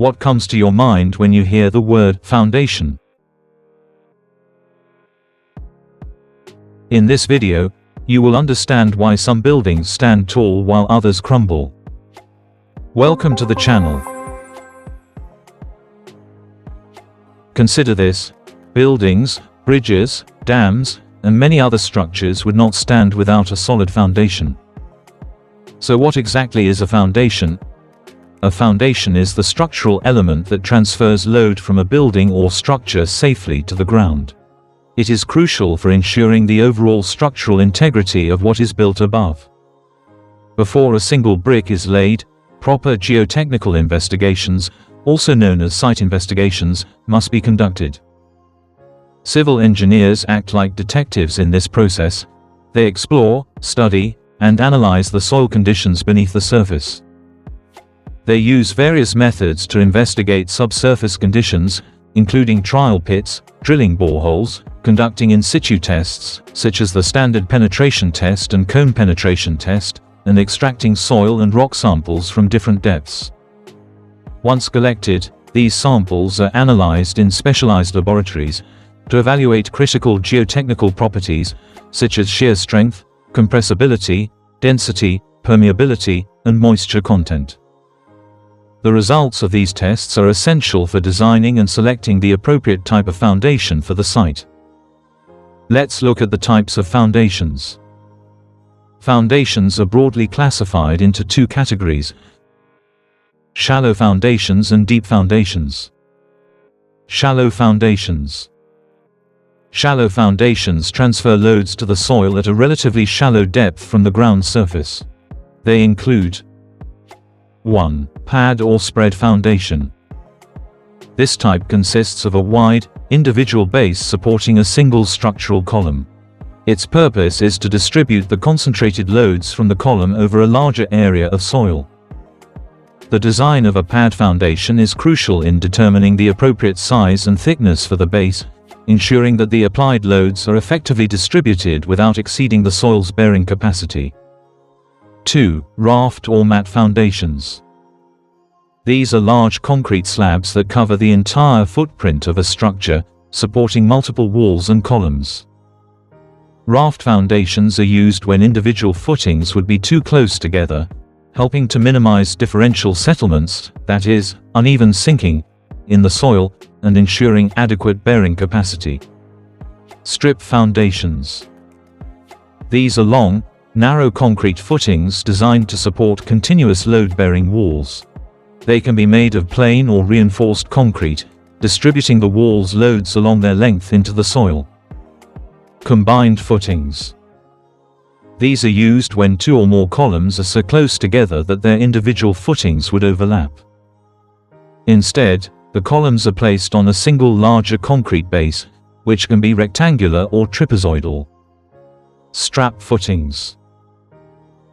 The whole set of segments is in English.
What comes to your mind when you hear the word foundation? In this video, you will understand why some buildings stand tall while others crumble. Welcome to the channel. Consider this: buildings, bridges, dams, and many other structures would not stand without a solid foundation. So what exactly is a foundation? A foundation is the structural element that transfers load from a building or structure safely to the ground. It is crucial for ensuring the overall structural integrity of what is built above. Before a single brick is laid, proper geotechnical investigations, also known as site investigations, must be conducted. Civil engineers act like detectives in this process. They explore, study, and analyze the soil conditions beneath the surface. They use various methods to investigate subsurface conditions, including trial pits, drilling boreholes, conducting in situ tests, such as the standard penetration test and cone penetration test, and extracting soil and rock samples from different depths. Once collected, these samples are analyzed in specialized laboratories to evaluate critical geotechnical properties such as shear strength, compressibility, density, permeability, and moisture content. The results of these tests are essential for designing and selecting the appropriate type of foundation for the site. Let's look at the types of foundations. Foundations are broadly classified into two categories: shallow foundations and deep foundations. Shallow foundations. Shallow foundations transfer loads to the soil at a relatively shallow depth from the ground surface. They include 1. Pad or spread foundation. This type consists of a wide, individual base supporting a single structural column. Its purpose is to distribute the concentrated loads from the column over a larger area of soil. The design of a pad foundation is crucial in determining the appropriate size and thickness for the base, ensuring that the applied loads are effectively distributed without exceeding the soil's bearing capacity. 2. Raft or mat foundations. These are large concrete slabs that cover the entire footprint of a structure, supporting multiple walls and columns. Raft foundations are used when individual footings would be too close together, helping to minimize differential settlements, that is, uneven sinking, in the soil, and ensuring adequate bearing capacity. Strip foundations. These are long, narrow concrete footings designed to support continuous load-bearing walls. They can be made of plain or reinforced concrete, distributing the wall's loads along their length into the soil. Combined footings. These are used when two or more columns are so close together that their individual footings would overlap. Instead, the columns are placed on a single larger concrete base, which can be rectangular or trapezoidal. Strap footings.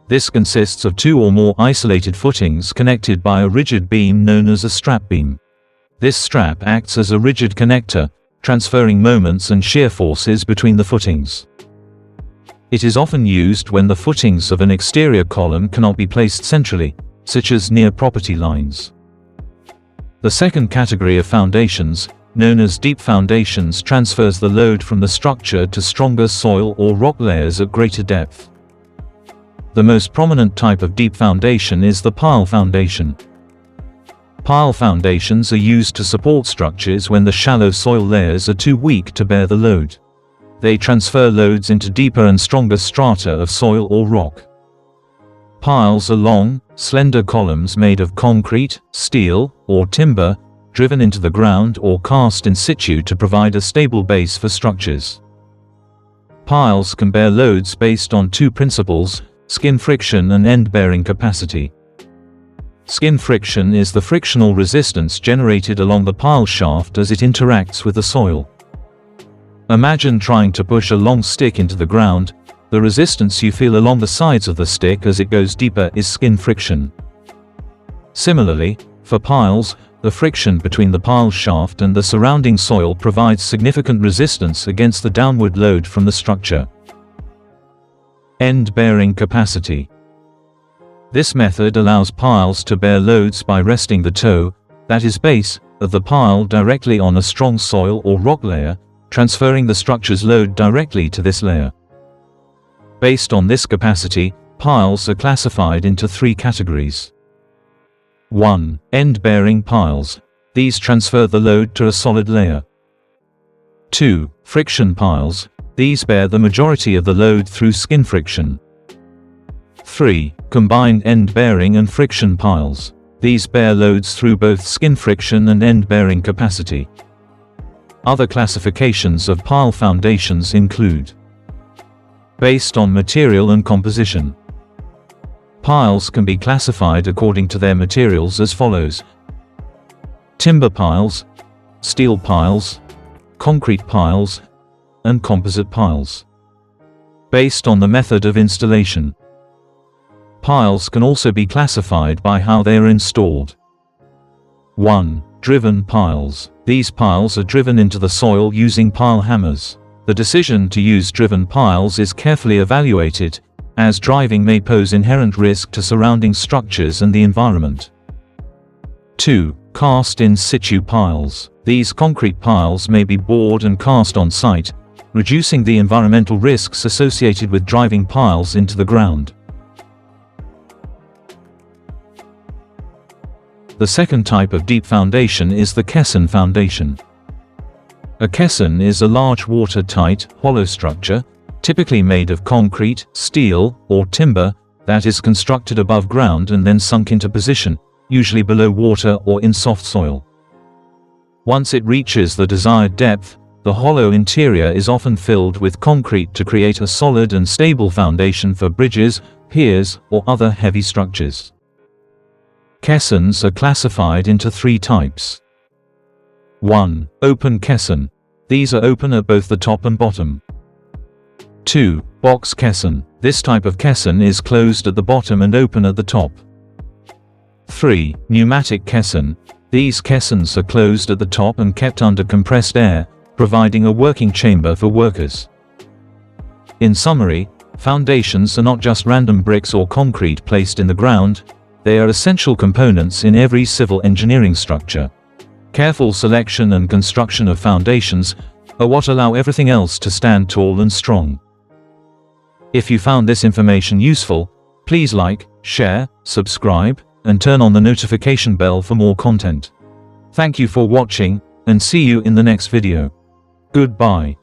This consists of two or more isolated footings connected by a rigid beam known as a strap beam. This strap acts as a rigid connector, transferring moments and shear forces between the footings. It is often used when the footings of an exterior column cannot be placed centrally, such as near property lines. The second category of foundations, known as deep foundations, transfers the load from the structure to stronger soil or rock layers at greater depth. The most prominent type of deep foundation is the pile foundation. Pile foundations are used to support structures when the shallow soil layers are too weak to bear the load. They transfer loads into deeper and stronger strata of soil or rock. Piles are long, slender columns made of concrete, steel, or timber, driven into the ground or cast in situ to provide a stable base for structures. Piles can bear loads based on two principles: skin friction and end bearing capacity. Skin friction is the frictional resistance generated along the pile shaft as it interacts with the soil. Imagine trying to push a long stick into the ground. The resistance you feel along the sides of the stick as it goes deeper is skin friction. Similarly, for piles, the friction between the pile shaft and the surrounding soil provides significant resistance against the downward load from the structure. End bearing capacity. This method allows piles to bear loads by resting the toe, that is base, of the pile directly on a strong soil or rock layer, transferring the structure's load directly to this layer. Based on this capacity, piles are classified into three categories. 1. End-bearing piles. These transfer the load to a solid layer. 2. Friction piles. These bear the majority of the load through skin friction. 3. Combined end-bearing and friction piles. These bear loads through both skin friction and end-bearing capacity. Other classifications of pile foundations include: based on material and composition. Piles can be classified according to their materials as follows: timber piles, steel piles, concrete piles, and composite piles. Based on the method of installation. Piles can also be classified by how they are installed. 1. Driven piles. These piles are driven into the soil using pile hammers. The decision to use driven piles is carefully evaluated, as driving may pose inherent risk to surrounding structures and the environment. 2. Cast in situ piles. These concrete piles may be bored and cast on site, reducing the environmental risks associated with driving piles into the ground. The second type of deep foundation is the Caisson foundation. A caisson is a large watertight, hollow structure, typically made of concrete, steel, or timber, that is constructed above ground and then sunk into position, usually below water or in soft soil. Once it reaches the desired depth, the hollow interior is often filled with concrete to create a solid and stable foundation for bridges, piers, or other heavy structures. Caissons are classified into three types. 1. Open caisson. These are open at both the top and bottom. 2. Box caisson. This type of caisson is closed at the bottom and open at the top. 3. Pneumatic caisson. These caissons are closed at the top and kept under compressed air, providing a working chamber for workers. In summary, foundations are not just random bricks or concrete placed in the ground. They are essential components in every civil engineering structure. Careful selection and construction of foundations are what allow everything else to stand tall and strong. If you found this information useful, please like, share, subscribe, and turn on the notification bell for more content. Thank you for watching, and see you in the next video. Goodbye.